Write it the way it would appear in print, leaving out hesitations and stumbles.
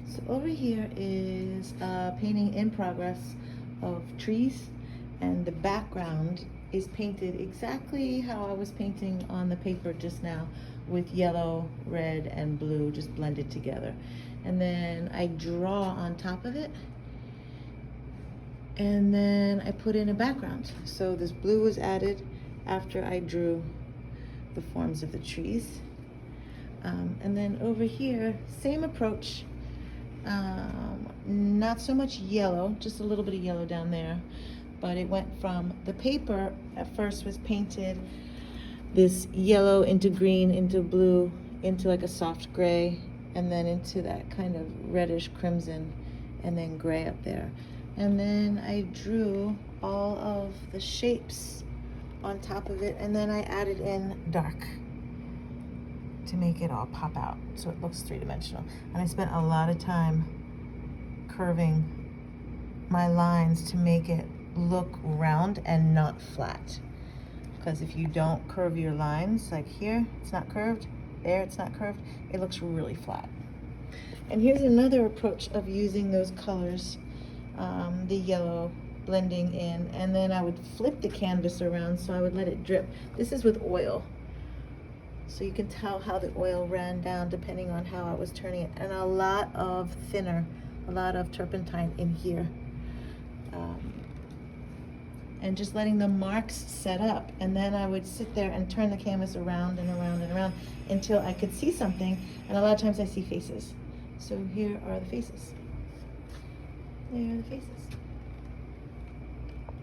So over here is a painting in progress of trees, and the background is painted exactly how I was painting on the paper just now, with yellow, red, and blue just blended together. And then I draw on top of it, and then I put in a background. So this blue was added after I drew the forms of the trees. And then over here, same approach. Not so much yellow, just a little bit of yellow down there, but it went from the paper at first was painted this yellow into green into blue into like a soft gray, and then into that kind of reddish crimson, and then gray up there. And then I drew all of the shapes on top of it, and then I added in dark to make it all pop out so it looks three-dimensional. And I spent a lot of time curving my lines to make it look round and not flat. Because if you don't curve your lines, like here, it's not curved, there it's not curved, it looks really flat. And here's another approach of using those colors, the yellow blending in, and then I would flip the canvas around so I would let it drip. This is with oil. So you can tell how the oil ran down depending on how I was turning it. And a lot of thinner, a lot of turpentine in here. And just letting the marks set up. And then I would sit there and turn the canvas around and around and around until I could see something. And a lot of times I see faces. So here are the faces. There are the faces.